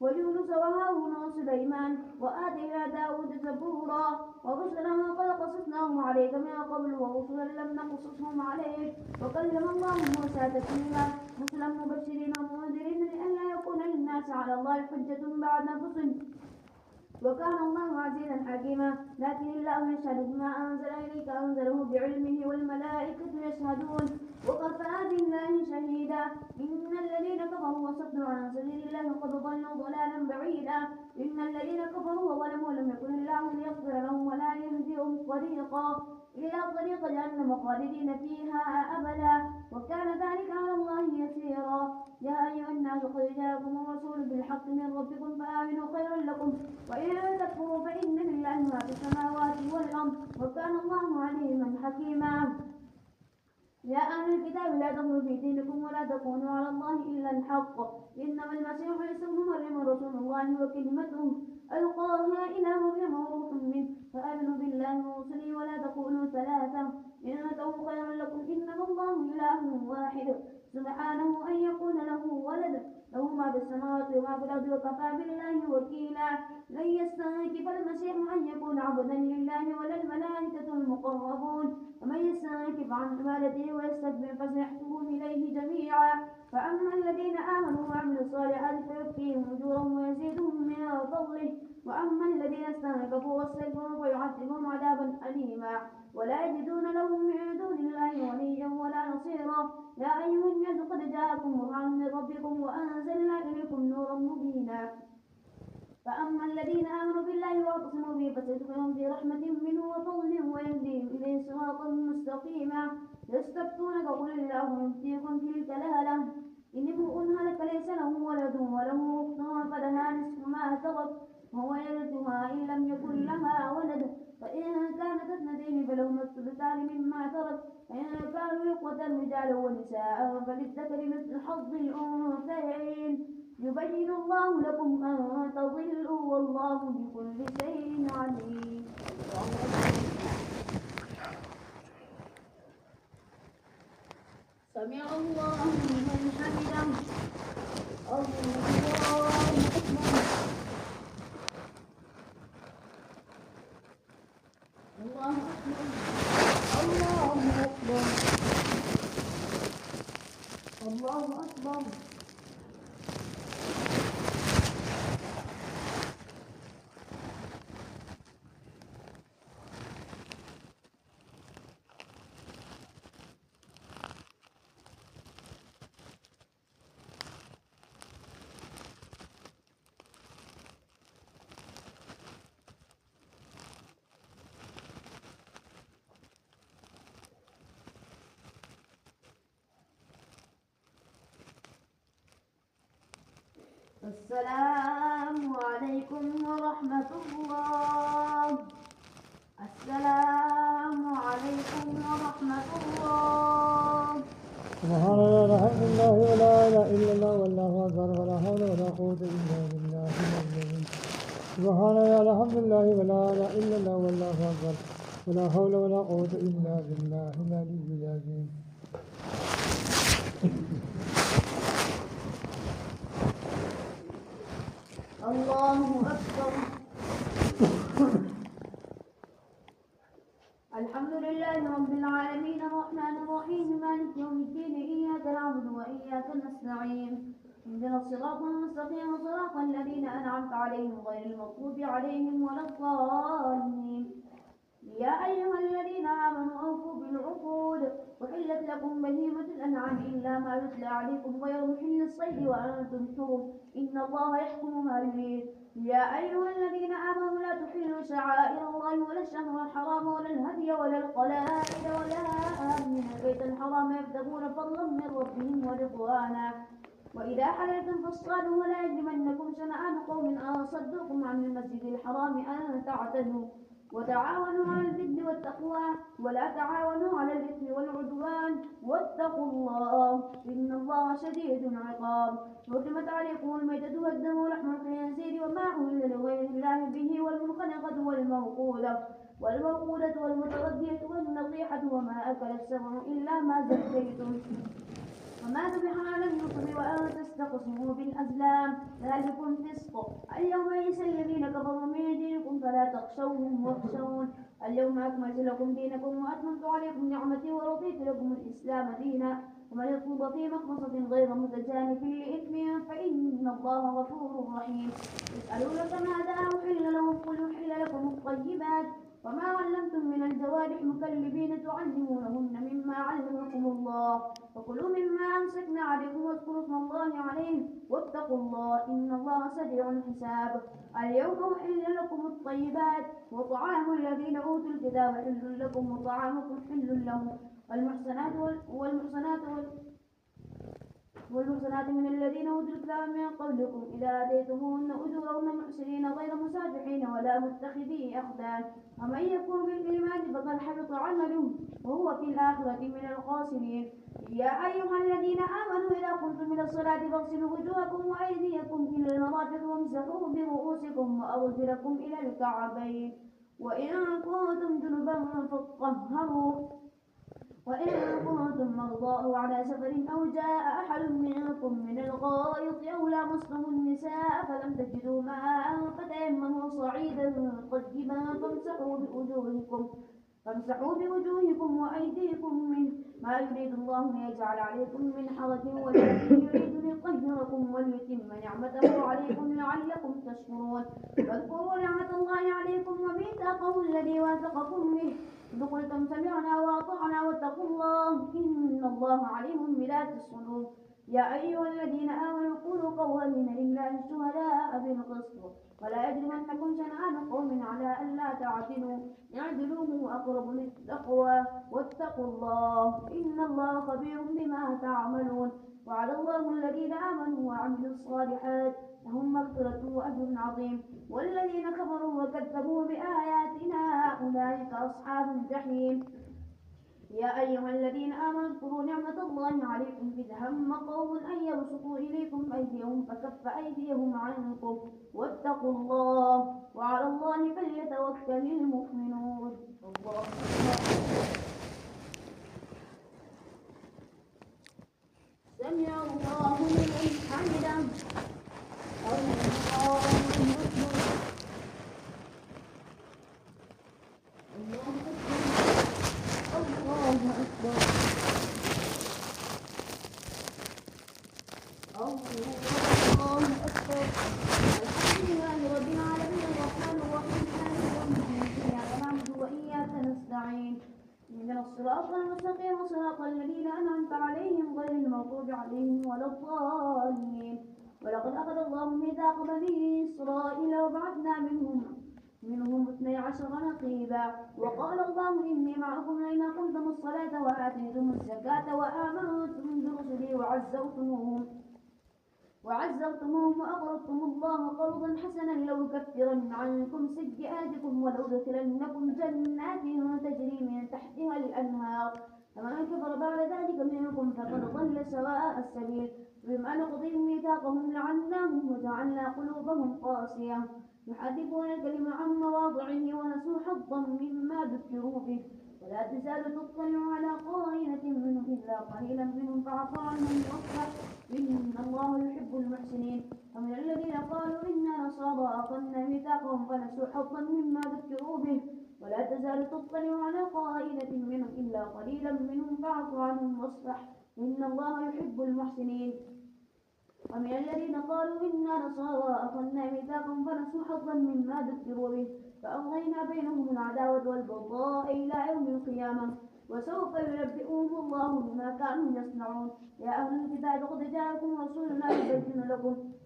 ويونس وهارون وسليمان وآتينا داود زبورا ورسلا قد قصصناهم عليك من قبل ورسلا لم نقصصهم عليك وكلم الله موسى تكليما رسلا مبشرين ومنذرين لئلا يكون للناس على الله حجة بعد الرسل وكان الله عزيزا حكيما. لكن الله يشهد بما أنزل إليك أنزله بعلمه والملائكة يشهدون وكفى بالله شهيدا. إن الذين كفروا وصدوا عن سبيل الله قد ضلوا ضلالا بعيدا. إن الذين كفروا وظلموا لم يكن الله ليغفر لهم ولا يهديهم طريقا إلا طريق جهنم خالدين فيها أبدا وكان ذلك على الله يسيرا. يا أيها الناس قد جاءكم الرسول بالحق من ربكم فآمنوا خيرا لكم وإن تكفروا فإن لله ما في السماوات والأرض وكان الله عليما حكيما. يا أهل الكتاب لا تغلوا في دينكم ولا تقولوا على الله إلا الحق إنما المسيح عيسى ابن مريم رسول الله وكلمته ألقاها إلى مريم وروح منه فآمنوا بالله ورسله ولا تقولوا ثلاثة إنتهوا خيرا لكم إنما الله إله واحد سبحانه أن يكون له ولد له ما في السماوات وما في الأرض وكفى بالله وكيلا. لن يستنكف المسيح أن يكون عبدا لله ولا الملائكة المقربون، ومن يستنكف عن عبادته ويستكبر فسيحشرون إليه جميعا. فأما الذين آمنوا وعملوا الصالحات فيوفيهم أجورهم ويزيدهم من فضله، وأما الذين استنكفوا واستكبروا فيعذبهم عذابا أليما ولا يجدون لهم من دون الله وليا ولا نصيرا. يا أيها الناس قد جاءكم برهان من ربكم وأنزلنا إليكم نورا مبينا. فأما الذين آمنوا بالله واعتصموا به فسيدخلهم في رحمة منه وفضل ويهديهم إليه صراطا مستقيما. يستفتونك قل الله يفتيكم في الكلالة إن امرؤ هلك ليس له ولد وله أخت فلها نصف ما ترك وهو يرثها إن لم يكن لها ولد، فإن كانت اثنتين فلهما الثلثان مما ترك، فإن كانوا إخوة رجالا ونساء فللذكر مثل حظ الأنثيين. يبين الله لكم أن تضلوا والله بكل شيء عليم. سمع الله لمن حمده. الله أكبر. الله أكبر. الله أكبر. الله أكبر. السلام عليكم ورحمة الله. السلام عليكم ورحمة الله. سبحان الله الحمد لله ولا إله إلا الله والله أكبر ولا حول ولا قوة إلا بالله العظيم. سبحان الله الحمد لله ولا إله إلا الله والله أكبر ولا حول ولا قوة إلا بالله العلي العظيم. الله أكبر. الحمد لله رب العالمين الرحمن الرحيم مالك يوم الدين إياك نعبد وإياك نستعين اهدنا الصراط المستقيم صراط الذين أنعمت عليهم غير المغضوب عليهم ولا الضالين. يا أيها الذين آمنوا أوفوا بالعقود وحلت لكم بهيمة الأنعام إلا ما يتلى عليكم غير محل الصيد وأنتم حرم إن الله يحكم ما يريد. يا أيها الذين آمنوا لا تحلوا شعائر الله ولا الشهر الحرام ولا الهدي ولا القلائد ولا آمين البيت الحرام يبتغون فضلا من ربهم ورضوانا. وإذا حللتم فاصطادوا ولا يجرمنكم شنآن قوم أن صدوكم عن المسجد الحرام أن تعتدوا. وتعاونوا على البر والتقوى ولا تعاونوا على الإثم والعدوان واتقوا الله إن الله شديد العقاب. حرمت عليكم الميتة والدم ولحم الخنزير وما أهل لغير الله به والمنخنقة والموقودة والمتردية والنطيحة وما أكل السبع إلا ما زكيتم وما ذبح على النصب وأن تستقسموا بالأزلام ذلكم فسق. اليوم يئس الذين كفروا من دينكم فلا تخشوهم واخشون. اليوم أكملت لكم دينكم وأتممت عليكم نعمتي ورضيت لكم الإسلام دينا. ومن يرغب في مخمصة غير متجانف لإثم فإن الله غفور رحيم. يسألونك ماذا أحل لهم قل أحل لكم الطيبات وما علمتم من الجوارح مكلبين تعلمونهن مما علمكم الله فكلوا مما أمسكنا عليكم واذكروا اسم الله عليه واتقوا الله إن الله سريع الحساب. اليوم أحل لكم الطيبات وطعام الذين أوتوا الكتاب حل لكم وطعامكم حل لهم. والمحصنات من الذين أوتوا الكتاب من قبلكم إذا آتيتموهن أجورهن محسنين غير مسافحين ولا متخذي أخدان ومن يكفر بالإيمان فقد حبط عمله وهو في الآخرة من الخاسرين. يا أيها الذين آمنوا إذا قمتم إلى الصلاة فاغسلوا وجوهكم وأيديكم إلى المرافق وامسحوا برؤوسكم وأرجلكم إلى الكعبين وإن كنتم جنبا فاطهروا وإن كنتم مرضى أو على سفر أو جاء أحد منكم من الغائط أو لامستم النساء فلم تجدوا ماء فتيمموا صعيدا طيبا فامسحوا بوجوهكم وأيديكم منه ما يريد الله ليجعل عليكم من حرج ولكن يريد ليطهركم وليتم نعمته عليكم لعلكم تشكرون واذكروا نعمة الله عليكم وميثاقه الذي واثقكم به إذ قلتم سمعنا وأطعنا واتقوا الله إن الله عليم بذات الصدور يا أيها الذين آمنوا كونوا قوامين لله شهداء بالقسط ولا يجرمنكم شنآن قوم على ألا تعدلوا اعدلوا هو أقرب للتقوى واتقوا الله إن الله خبير بما تعملون وعد الله الذين آمنوا وعملوا الصالحات لهم مغفرة وأجر عظيم والذين كفروا وكذبوا بآياتنا أولئك أصحاب الجحيم يا أيها الذين آمنوا اذكروا نعمة الله عليكم إذ هم قوم أن يبسطوا إليكم أيديهم فكف أيديهم عنكم واتقوا الله وعلى الله فليتوكل المؤمنون الله أكبر سمع الله لمن حمده الله أكبر الله أكبر الله أكبر الحمد لله رب العالمين الرحمن الرحيم مالك يوم الدين إياك نعبد وإياك نستعين اهدنا الصراط المستقيم صراط الذين أنعمت عليهم غير المغضوب عليهم ولا الضالين ولقد أخذ الله ميثاق بني إسرائيل وبعثنا منهم 12 نقيبا وقال الله إني معكم لئن أقمتم الصلاة وآتيتم الزكاة وآمنتم برسلي وعزرتموهم وأقرضتم الله قرضا حسنا لأكفرن عنكم سيئاتكم ولأدخلنكم جنات تجري من تحتها الأنهار فمن كفر بعد ذلك منكم فقد ضل سواء السبيل بما نقضيهم ميثاقهم لعناهم وجعلنا قلوبهم قاسية يحرفون الكلم عن مواضعه ونسوا حظا مما ذكروا به ولا تزال تطلع على خائنة منهم إلا قليلا منهم فاعف عنهم واصفح إن الله يحب المحسنين ومن الذين قالوا إنا نصارى أخذنا ميثاقهم فنسوا حظا مما ذكروا به ولا تزال تطلع على خائنة منهم إلا قليلا منهم فاعف عنهم واصفح إن الله يحب المحسنين ومن الذين قالوا إنا نصارى أخذنا ميثاقهم فنسوا حظا مما ذكروا به فأغرينا بينهم العداوة والبغضاء إلى يوم القيامة وسوف ينبئهم الله بما كانوا يصنعون يا أهل الكتاب قد جاءكم رسولنا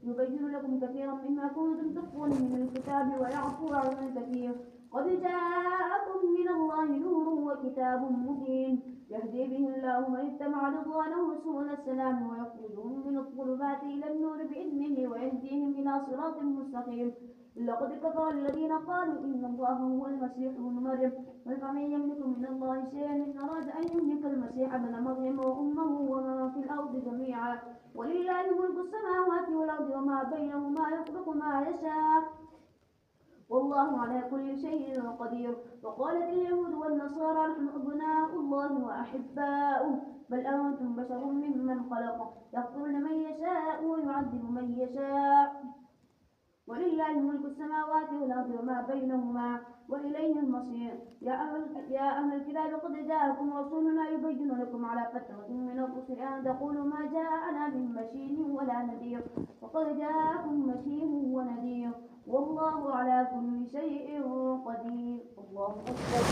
يبين لكم كثيرا مما كنتم تخفون من الكتاب ويعفو عن كثير قد جاءكم من الله نور وكتاب مبين يهدي به الله من اتبع رضوانه سبل السلام ويخرجهم من الظلمات إلى النور بإذنه ويهديهم إلى صراط مستقيم لقد كفر الذين قالوا إن الله هو المسيح ابن مريم قل فمن يملك من الله شيئا إن أراد أن يملك المسيح ابن مريم وأمه ومن في الأرض جميعا ولله ملك السماوات والأرض وما بينهما يخلق ما يشاء والله على كل شيء قدير وقالت اليهود والنصارى نحن أبناء الله وأحباؤه بل أنتم بشر ممن خلق يغفر لمن يشاء ويعذب من يشاء ولله ملك السماوات والأرض وما بينهما وإليه المصير يا أهل الكتاب قد جاءكم رسولنا يبين لكم على فترة من الرسل أن تقولوا ما جاءنا من بشير ولا نذير وقد جاءكم بشير ونذير والله على كل شيء قدير الله أكبر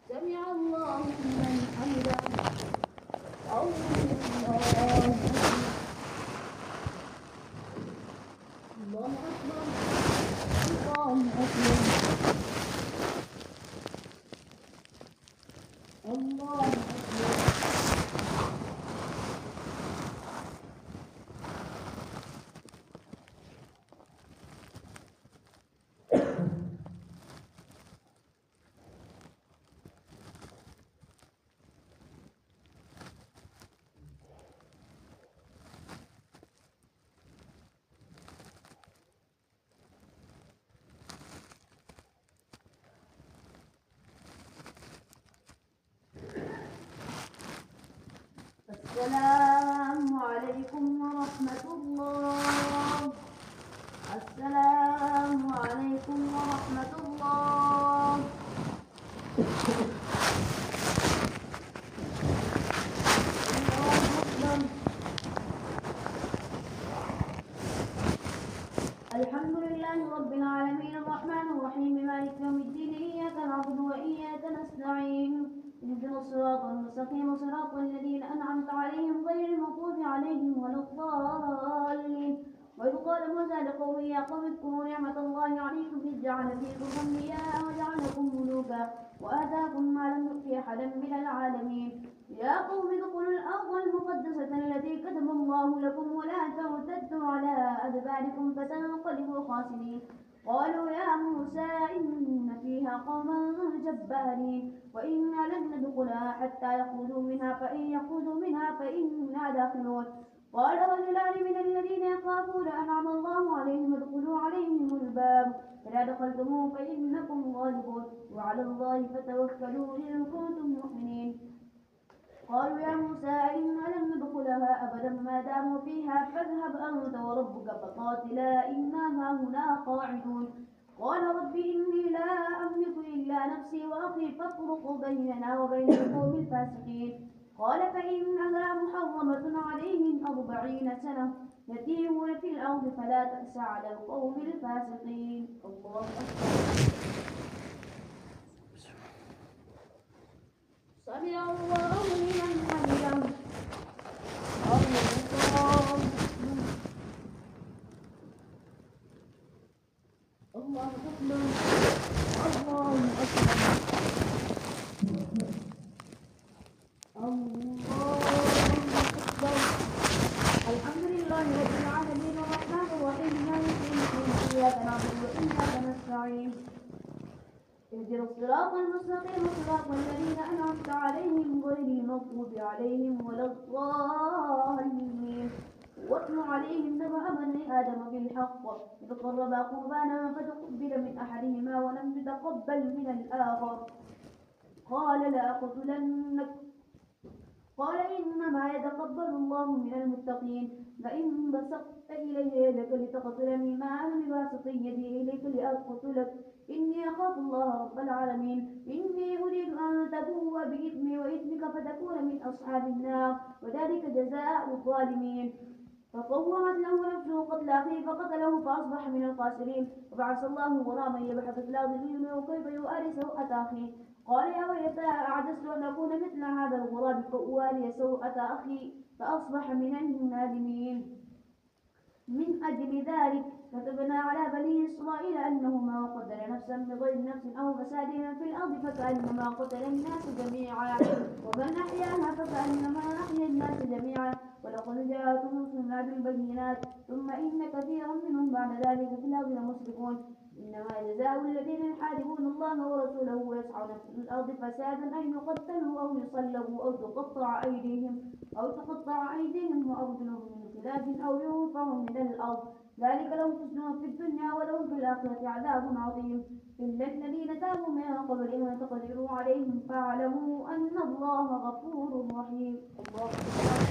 سمع الله لمن حمده الله أكبر الله أكبر الله أكبر السلام عليكم ورحمة الله. السلام عليكم ورحمة الله. الله أكبر. الحمد لله رب العالمين الرحمن الرحيم مالك يوم الدين إياك نعبد وإياك نستعين اهدنا الصراط المستقيم صراط الذين أنعمت عليهم غير المغضوب عليهم ولا الضالين. وإذ قال موسى لقومه يا قوم اذكروا نعمة الله عليكم إذ جعل فيكم أنبياء وجعلكم ملوكا وآتاكم ما لم يؤت أحدا من العالمين. يا قوم ادخلوا الأرض المقدسة التي كتب الله لكم ولا ترتدوا على أدباركم فتنقلبوا خاسرين. قالوا يا موسى إن فيها قوما جبارين وإنا لن ندخلها حتى يخرجوا منها فإن يخرجوا منها فإنا داخلون. قال رجلان من الذين يخافون أنعم الله عليهم ادخلوا عليهم الباب فلا دخلتموه فإنكم غالبون وعلى الله فتوكلوا إن كنتم مؤمنين. قالوا يا موسى إنا لن ندخلها أبدا ما داموا فيها فاذهب أنت وربك فقاتلا إنا هاهنا قاعدون. قال رب إني لا أملك إلا نفسي وأخي فافرق بيننا وبين القوم الفاسقين. قال فإنها محرمة عليهم 40 سنة يتيهون في الأرض فلا تأس على القوم الفاسقين. الله أكبر. سمع الله لمن حمده. الله أكبر. الله أكبر. الله أكبر. الحمد لله رب العالمين الرحمن الرحيم مالك يوم الدين إياك نعبد وإياك نستعين اهدنا الصراط المستقيم صراط الذين أنعمت عليهم غير المغضوب عليهم ولا الضالين. واتل عليهم نبأ بني آدم بالحق إذ قربا قربانا فتقبل من أحدهما ولم يتقبل من الآخر قال لأقتلنك قال إنما يتقبل الله من المتقين. فإن بسطت إلي يدك لتقتلني ما أنا بباسط يدي إليك لأقتلك إني أخاف الله رب العالمين. إني أريد أن تبوء بإثمي وإثمك فتكون من أصحاب النار وذلك جزاء الظالمين. فطوعت له نفسه قتل أخيه فقتله فأصبح من الخاسرين. وبعث الله غراما يبحث في الأرض ليريه كيف يؤاري سوءة أخيه قال يا ويلتى أعجزت أن أكون مثل هذا الغراب فأواري سوءة أخي فأصبح من النادمين. من أجل ذلك كتبنا على بني إسرائيل أنه من قتل نفسا بغير نفس أو فساد في الأرض فكأنما قتل الناس جميعا ومن أحياها فكأنما أحيا الناس جميعا ولقد جاءتهم رسلنا بالبينات ثم إن كثيرا منهم بعد ذلك في الأرض لمسرفون. إنما جزاء الذين يحاربون الله ورسوله ويسعون في الأرض فسادا أن يقتلوا أو يصلبوا أو تقطع أيديهم وأرجلهم من خلاف أو ينفعوا من الأرض ذلك لهم خزي في الدنيا ولهم في الآخرة عذاب عظيم. إلا الذين تابوا من قبل أن تقدروا عليهم فاعلموا أن الله غفور رحيم. الله أكبر.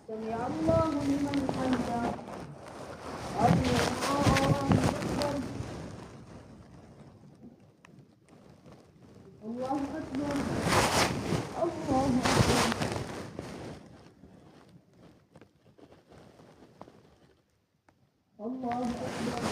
سمع الله لمن حمده. الله أكبر. الله أكبر. الله أكبر. الله أكبر.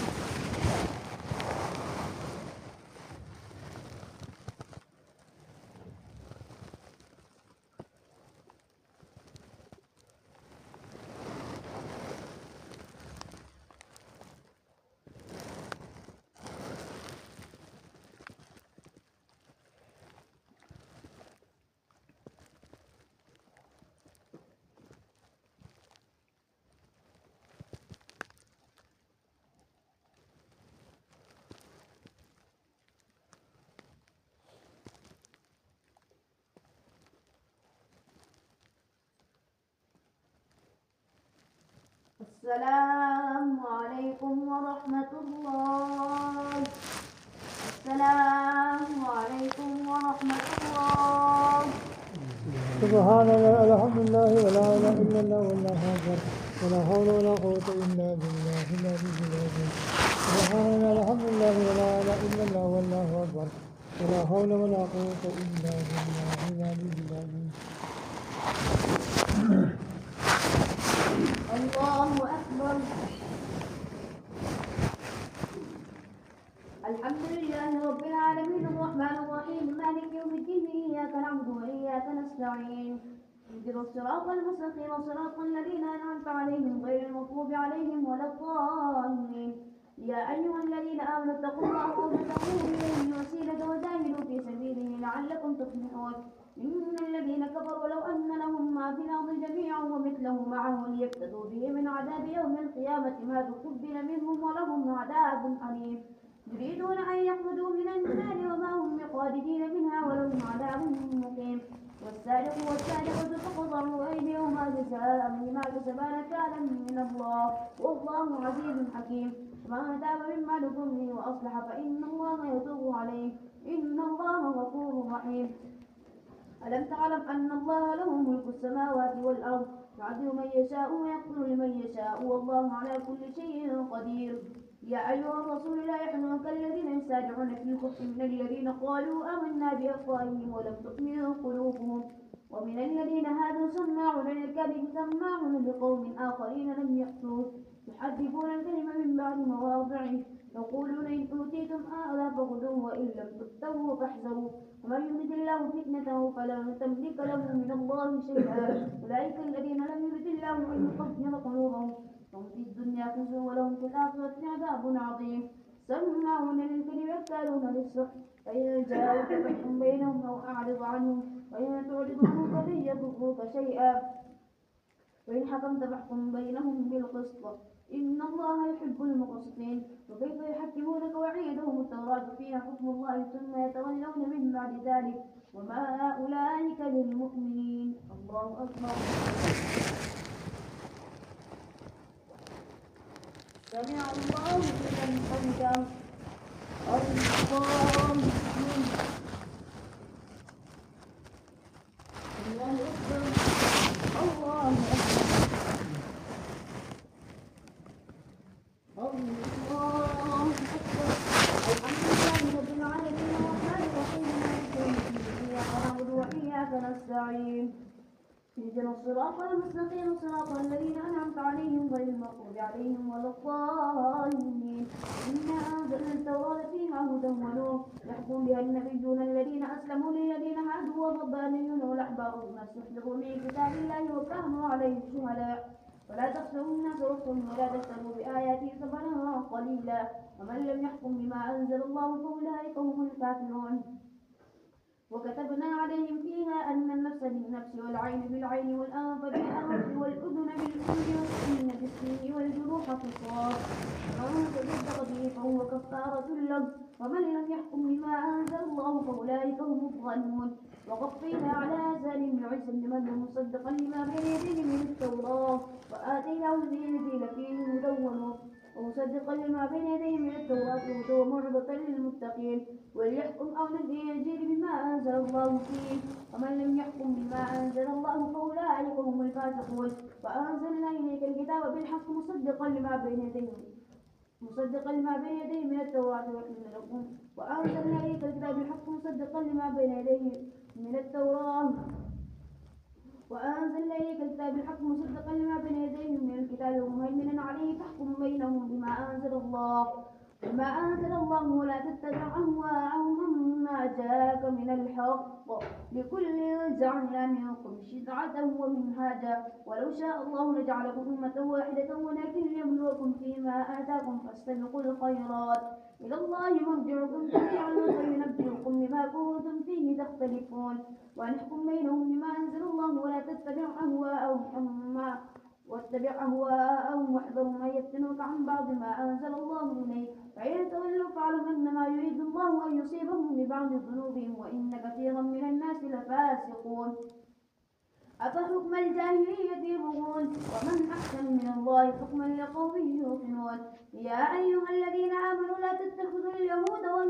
السلام عليكم ورحمة الله. السلام عليكم ورحمة سبحان الله الحمد لله ولا إله إلا الله والله أكبر ولا حول ولا قوة إلا بالله العلي العظيم سبحان الله الحمد لله ولا إله إلا الله والله أكبر ولا حول ولا قوة إلا بالله العلي العظيم الله أكبر. الحمد لله رب العالمين الرحمن الرحيم مالك يوم الدين إياك نعبد وإياك نستعين اهدنا الصراط المستقيم صراط الذين أنعمت عليهم غير المغضوب عليهم ولا الضالين. يا أيها الذين آمنوا اتقوا الله وابتغوا إليه الوسيلة وجاهدوا في سبيله لعلكم تفلحون. إن الذين كفروا لو أن لهم ما في الأرض جميعا ومثله معه ليفتدوا به من عذاب يوم القيامة ما تقبل منهم ولهم عذاب أليم. يريدون أن يخرجوا من النار وما هم بخارجين منها ولهم عذاب مقيم. والسارق والسارقة فاقطعوا أيديهما جزاء بما كسبا نكالا من الله والله عزيز حكيم. ومن تاب من بعد ظلمه وأصلح فإن الله يتوب عليه إن الله غفور رحيم. ألم تعلم أن الله له ملك السماوات والأرض يعذب من يشاء ويغفر لمن يشاء والله على كل شيء قدير. يا أيها الرسول لا يحزنك الذين يسارعون في الكفر من الذين قالوا آمنا بأفواههم ولم تؤمن قلوبهم ومن الذين هادوا سماعون للكذب سماعون لقوم آخرين لم يأتوك يحرفون الكلم من بعد مواضعه يقولون إن أوتيتم هذا فخذوه وإن لم تؤتوه فاحذروا ومن يرد الله فتنته فلن تملك له من الله شيئا أولئك الذين لم يرد الله أن يطهر قلوبهم هم في الدنيا خزي ولهم في الآخرة عذاب عظيم. سماعون للكذب يكالون للسحت فإن جاءوك فاحكم بينهم أو أعرض عنهم وإن تعرض عنهم فلن يضروك شيئا وإن حكمت فاحكم بينهم بالقسط إن الله يحب المقسطين. وكيف يحكمونك وعندهم التوراة فيها حكم الله ثم يتولون من بعد ذلك وما أولئك بالمؤمنين. الله أكبر. سمع الله لمن حمده. الله أكبر. الله أكبر. الله أكبر. الحمد لله رب العالمين الرحمن الرحيم مالك يوم الدين إياك نعبد وإياك نستعين اهدنا الصراط المستقيم صراط الذين أنعمت عليهم غير المغضوب عليهم ولا الضالين. إنا أنزلنا التوراة فيها هدى ونور يحكم بها النبيون الذين أسلموا للذين هادوا والربانيون والأحبار بما استحضروا من كتاب الله وكانوا عليه شهداء ولا تخشوا الناس واخشوني ولا تشتروا بآياتي ثمنا قليلا ومن لم يحكم بما أنزل الله فأولئك هم الكافرون. وكتبنا عليهم فيها أن النفس بالنفس والعين بالعين والأنف بالأنف والأذن بالأذن والسن بالسن والجروح قصاص فمن تصدق به فهو كفارة له ومن لم يحكم بما أنزل الله فأولئك هم الظالمون. وقفينا على آثارهم بعيسى بن مريم مصدقا لما بين يديه من التوراة وآتيناه الإنجيل فيه هدى ونور ومصدقا لما بين يديه من التوراة وهدى وموعظة للمتقين. وليحكم أهل الإنجيل بما أنزل الله فيه ومن لم يحكم بما أنزل الله فأولئك هم الفاسقون. وأنزلنا إليك الكتاب بالحق مصدقا لما بين يديه من التوراة وأنزلنا إليك الكتاب بالحق مصدقا لما بين يديه من التوراة وأنزلنا إليك الكتاب بالحق مصدقا لما بين يديه من الكتاب ومهيمنا عليه فاحكم بينهم بما أنزل الله ولا تتبع أهواءهم عما جاءك من الحق لكل جعلنا منكم شرعة ومنهاجا ولو شاء الله لجعلكم أمة واحدة ولكن ليبلوكم فيما آتاكم فاستبقوا الخيرات إلى الله مرجعكم جميعا فينبئكم بما كنتم فيه تختلفون. ونحكم بينهم بما أنزل الله ولا تتبع أهواءهم واحذروا من يفتنوك عن بعض ما أنزل الله إليك فإن تولوا فاعلم أنما يريد الله أن يصيبهم ببعض ذنوبهم وإن كثيرا من الناس لفاسقون. أفحكم الجاهلية يبغون ومن أحسن من الله حكما لقوم يوقنون. يا أيها الذين آمنوا لا تتخذوا اليهود